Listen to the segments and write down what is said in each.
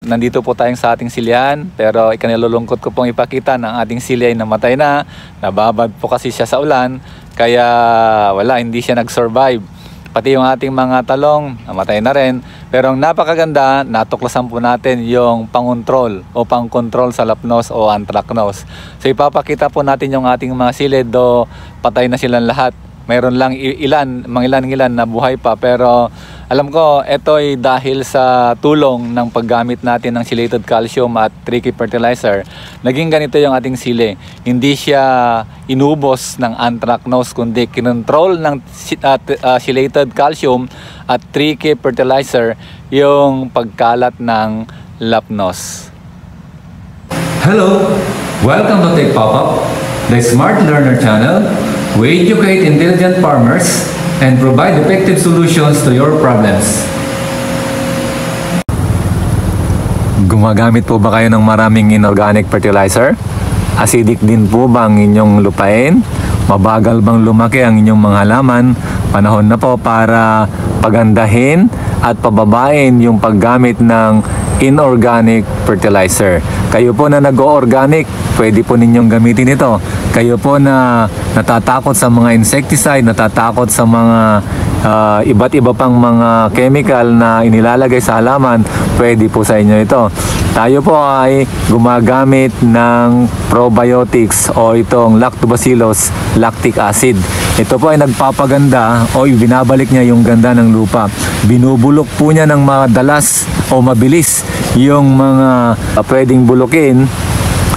nandito po tayong sa ating silyan, pero ikanilulungkot ko pong ipakita ng ating silya ay namatay na. Nababad po kasi siya sa ulan, kaya wala, hindi siya nag-survive. Pati yung ating mga talong, namatay na rin. Pero ang napakaganda, natuklasan po natin yung pangontrol o pangkontrol sa lapnos o anthracnose. So ipapakita po natin yung ating mga silid, do patay na silang lahat. Mayroon lang ilan na buhay pa, pero alam ko ito ay dahil sa tulong ng paggamit natin ng chelated calcium at 3K fertilizer. Naging ganito yung ating sili. Hindi siya inubos ng anthracnose, kundi kinontrol ng chelated calcium at 3K fertilizer yung pagkalat ng lapnos. Hello! Welcome to Tech Pop-Up, the Smart Learner channel. We educate intelligent farmers and provide effective solutions to your problems. Gumagamit po ba kayo ng maraming inorganic fertilizer? Acidic din po ba ang inyong lupain? Mabagal bang lumaki ang inyong mga halaman? Panahon na po para pagandahin at pababain yung paggamit ng inorganic fertilizer. Kayo po na nag-o-organic, pwede po ninyong gamitin ito. Kayo po na natatakot sa mga insecticide, natatakot sa mga iba't iba pang mga chemical na inilalagay sa halaman, pwede po sa inyo ito. Tayo po ay gumagamit ng probiotics o itong lactobacillus lactic acid. Ito po ay nagpapaganda o binabalik niya yung ganda ng lupa. Binubulok po niya ng madalas o mabilis yung mga pwedeng bulukin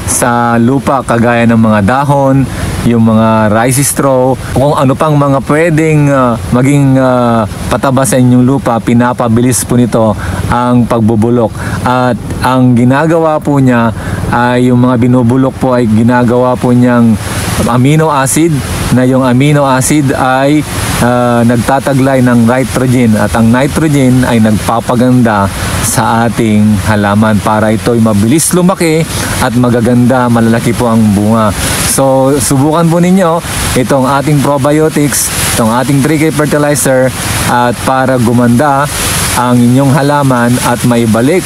sa lupa, kagaya ng mga dahon, yung mga rice straw, kung ano pang mga pwedeng maging pataba sa inyong lupa, pinapabilis po nito ang pagbubulok. At ang ginagawa po niya ay yung mga binubulok po ay ginagawa po niyang amino acid, na yung amino acid ay nagtataglay ng nitrogen, at ang nitrogen ay nagpapaganda sa ating halaman para ito'y mabilis lumaki at magaganda, malalaki po ang bunga. So subukan po ninyo itong ating probiotics, itong ating 3K fertilizer, at para gumanda ang inyong halaman at maibalik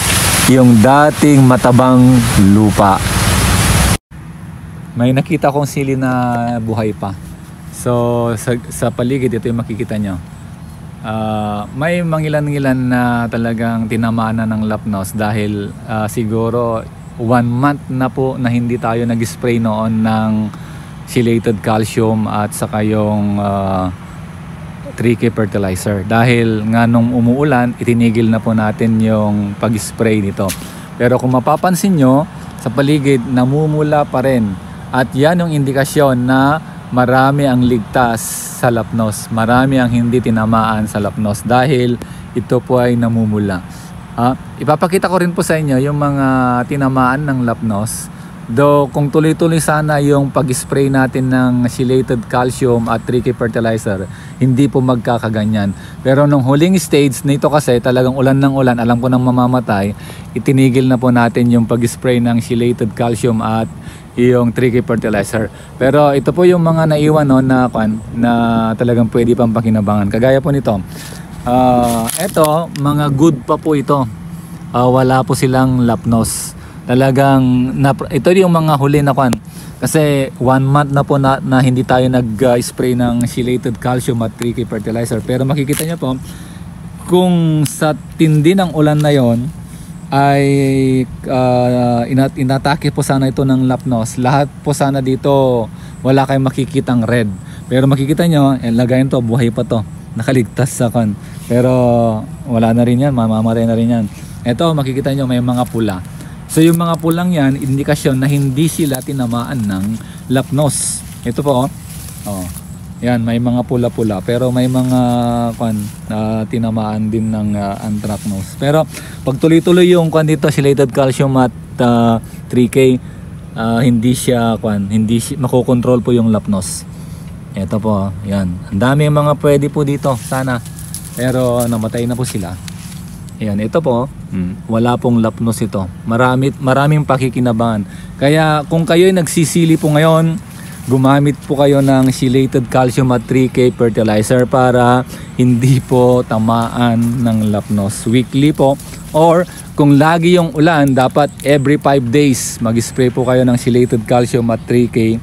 yung dating matabang lupa. May nakita kong sili na buhay pa. So sa paligid, ito yung makikita nyo. May mangilan-ngilan na talagang tinamaan na ng lapnos dahil siguro 1 month na po na hindi tayo nag-spray noon ng chelated calcium at saka yung 3K fertilizer. Dahil nga nung umuulan, itinigil na po natin yung pag-spray nito. Pero kung mapapansin nyo, sa paligid namumula pa rin. At yan yung indikasyon na marami ang ligtas sa lapnos, marami ang hindi tinamaan sa lapnos dahil ito po ay namumula. Ipapakita ko rin po sa inyo yung mga tinamaan ng lapnos. Though kung tuloy-tuloy sana yung pag-spray natin ng chelated calcium at 3K fertilizer, hindi po magkakaganyan. Pero nung huling stage nito kasi talagang ulan ng ulan, alam ko nang mamamatay, itinigil na po natin yung pag-spray ng chelated calcium at yung 3K fertilizer. Pero ito po yung mga naiwan no, na talagang pwede pang pakinabangan. Kagaya po nito. Ito, mga good pa po ito. Wala po silang lapnos. Talagang ito yung mga huli na kasi 1 month na po na hindi tayo nag-spray ng chelated calcium at 3K fertilizer. Pero makikita nyo po, kung sa tindi ng ulan na yon ay inatake po sana ito ng lapnos, lahat po sana dito wala kayong makikitang red. Pero makikita nyo, lagayin to, buhay pa to, nakaligtas sa pero wala na rin yan, mamamatay na rin yan. Ito makikita nyo may mga pula. So yung mga pulang yan, indikasyon na hindi sila tinamaan ng lapnos. Ito po, yan, may mga pula-pula, pero may mga tinamaan din ng anthracnose. Pero pag tuloy-tuloy yung dito, chelated calcium at 3K, hindi siya makokontrol po yung lapnos. Ito po, yan. Ang dami mga pwede po dito sana, pero namatay na po sila. Ayan, ito po, wala pong lapnos ito. Maraming pakikinabangan. Kaya kung kayo ay nagsisili po ngayon, gumamit po kayo ng chelated calcium at 3K fertilizer para hindi po tamaan ng lapnos. Weekly po or kung lagi yung ulan, dapat every 5 days mag-spray po kayo ng chelated calcium at 3K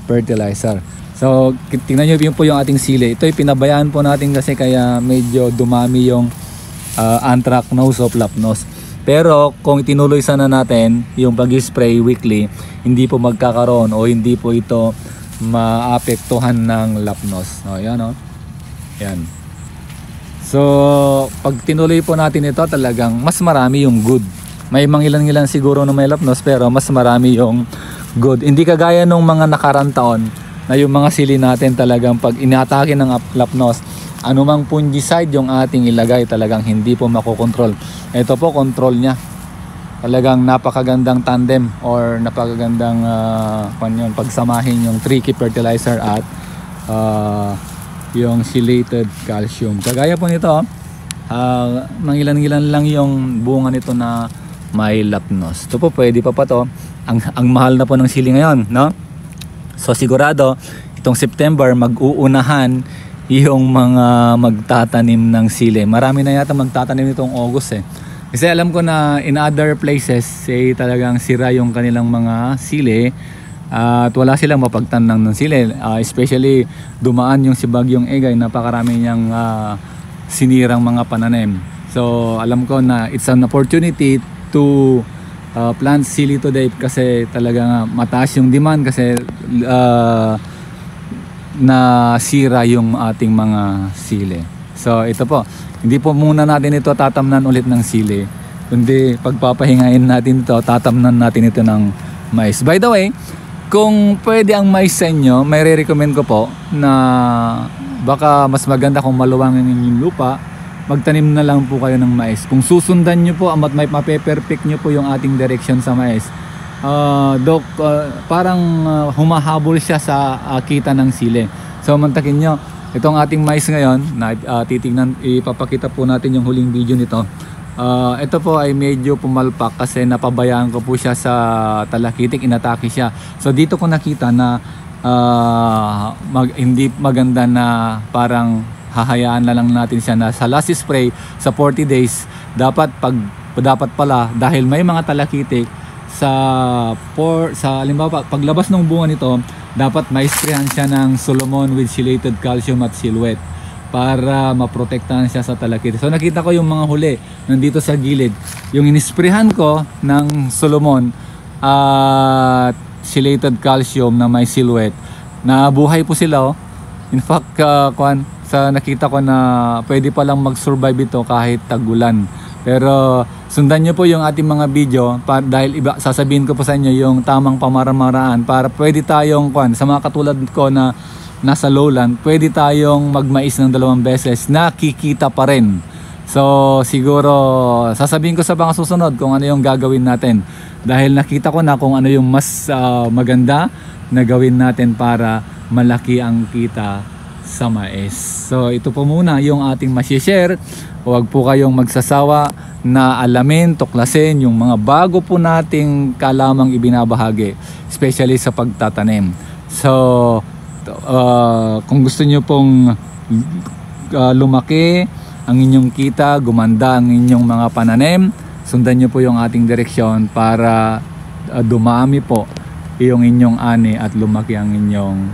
fertilizer. So tingnan nyo yun po yung ating sili. Ito'y pinabayaan po natin kasi kaya medyo dumami yung anthracnose o flapnose. Pero kung itinuloy sana natin yung pag-spray weekly, hindi po magkakaroon o hindi po ito maapektuhan ng lapnos. O, yan o. Yan. So pag tinuloy po natin ito, talagang mas marami yung good. May mangilan-ngilan siguro na may lapnos, pero mas marami yung good. Hindi kagaya nung mga nakarang taon na yung mga sili natin talagang pag inatake ng lapnos, anumang fungicide yung ating ilagay, talagang hindi po makokontrol. Ito po, control niya. Talagang napakagandang tandem or napakagandang pagsamahin yung 3K fertilizer at yung chelated calcium. Kagaya po nito, mangilan-ngilan lang yung bunga nito na may lapnos. Ito po, pwede pa to. Ang mahal na po ng sili ngayon, no? So sigurado itong September mag-uunahan yung mga magtatanim ng sili. Marami na yata magtatanim nitong August eh. Kasi alam ko na in other places talagang sira yung kanilang mga sili at wala silang mapagtanang ng sili. Especially dumaan yung si Bagyong Egay, napakarami niyang sinirang mga pananim. So alam ko na it's an opportunity to plant sili today kasi talaga mataas yung demand kasi nasira yung ating mga sili. So ito po, hindi po muna natin ito tatamnan ulit ng sili, kundi pagpapahingain natin ito, tatamnan natin ito ng mais. By the way, kung pwede ang mais sa inyo, may re-recommend ko po na baka mas maganda kung maluwangin yung lupa, magtanim na lang po kayo ng mais. Kung susundan nyo po at may mape-perfect nyo po yung ating direction sa mais, parang humahabol siya sa kita ng sili. So mantakin nyo, itong ating mais ngayon na titignan, ipapakita po natin yung huling video nito. Ito po ay medyo pumalpak kasi napabayaan ko po siya sa talakitik, inatake siya. So dito ko nakita na hindi maganda na parang hahayaan na lang natin siya na sa last spray sa 40 days dapat pala dahil may mga talakitik sa halimbawa paglabas ng bunga nito, dapat ma-sprayan siya ng Solomon with chelated calcium at silhouette para maprotektahan siya sa talakitik. So nakita ko yung mga huli nandito sa gilid, yung inisprehan ko ng Solomon at chelated calcium na may silhouette, nabuhay po sila. In fact, nakita ko na pwede palang mag-survive ito kahit tag-ulan. Pero sundan nyo po yung ating mga video dahil sasabihin ko po sa inyo yung tamang pamamaraan para pwede tayong sa mga katulad ko na nasa lowland, pwede tayong magmais ng 2 beses na kikita pa rin. So siguro sasabihin ko sa mga susunod kung ano yung gagawin natin dahil nakita ko na kung ano yung mas maganda na gawin natin para malaki ang kita sa mais. So ito po muna yung ating masishare. Huwag po kayong magsasawa na alamin, tuklasin yung mga bago po nating kalamang ibinabahagi, especially sa pagtatanim. So kung gusto nyo pong lumaki ang inyong kita, gumanda ang inyong mga pananim, sundan nyo po yung ating direksyon para dumami po yung inyong ani at lumaki ang inyong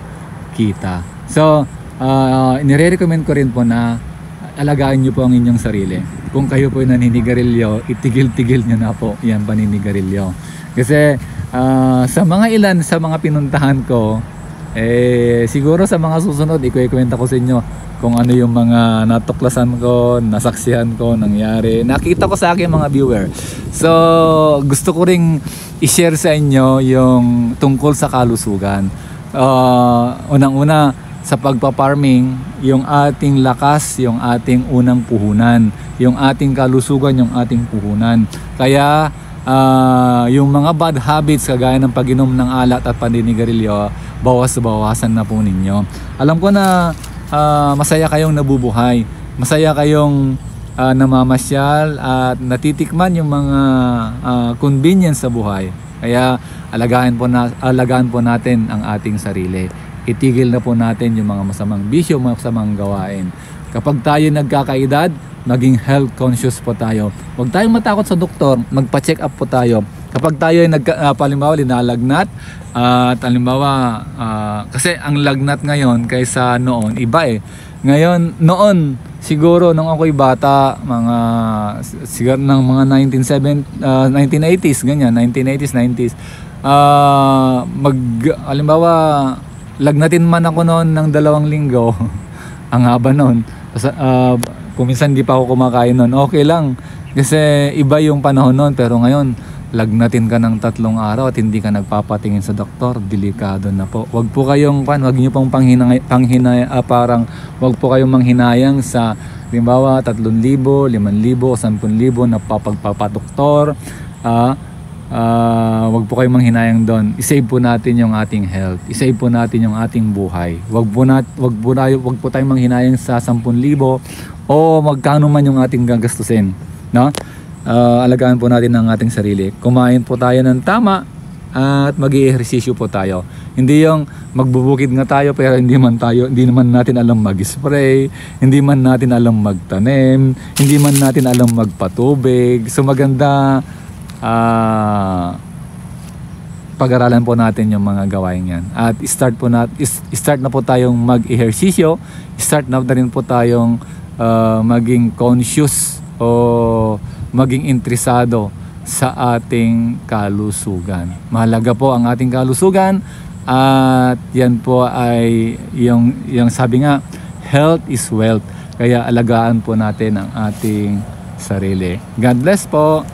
kita. So nire-recommend ko rin po na alagaan nyo po ang inyong sarili. Kung kayo po naninigarilyo, itigil-tigil nyo na po yan paninigarilyo. Kasi sa mga pinuntahan ko, siguro sa mga susunod ikukwenta ko sa inyo kung ano yung mga natuklasan ko, nasaksihan ko, nangyari, nakita ko sa akin mga viewer. So gusto ko ring i-share sa inyo yung tungkol sa kalusugan. Unang-una sa pagpa-farming, yung ating lakas, yung ating unang puhunan, yung ating kalusugan, yung ating puhunan. Kaya yung mga bad habits kagaya ng pag-inom ng alat at paninigarilyo, bawas-bawasan na po ninyo. Alam ko na masaya kayong nabubuhay, masaya kayong namamasyal at natitikman yung mga convenience sa buhay. Kaya alagaan po natin ang ating sarili. Itigil na po natin yung mga masamang bisyo, masamang gawain. Kapag tayo nagkakaedad, maging health conscious po tayo. Huwag tayong matakot sa doktor, magpa-check up po tayo. Kapag tayo ay halimbawa linalagnat, at halimbawa kasi ang lagnat ngayon kaysa noon iba eh. Ngayon, noon siguro nung ako'y bata, mga siguro ng mga 1980s ganyan, 1980s, 90s. Halimbawa lagnatin man ako noon ng 2 linggo. Ang haba noon. Kung minsan di pa ako kumakain noon, okay lang. Kasi iba yung panahon noon, pero ngayon lagnatin ka ng 3 araw at hindi ka nagpapatingin sa doktor, delikado na po. Wag po kayong wag niyo pong parang wag po kayong manghinayang sa halimbawa 3,000, 5,000 o 10,000 na papagpapadoktor. Wag po kayong manghinayang doon. I-save po natin yung ating health. I-save po natin yung ating buhay. Wag po tayong manghinayang sa 10,000 o magkano man yung ating gagastusin, no? Alagaan po natin ang ating sarili. Kumain po tayo ng tama at mag-ehersisyo po tayo. Hindi yung magbubukid nga tayo pero hindi naman natin alam mag-spray, hindi man natin alam magtanim, hindi man natin alam magpatubig. So maganda pag-aralan po natin yung mga gawain yan. At start na po tayong mag-ehersisyo, start na rin po tayong maging conscious o maging interesado sa ating kalusugan. Mahalaga po ang ating kalusugan at yan po ay yung sabi nga, health is wealth. Kaya alagaan po natin ang ating sarili. God bless po!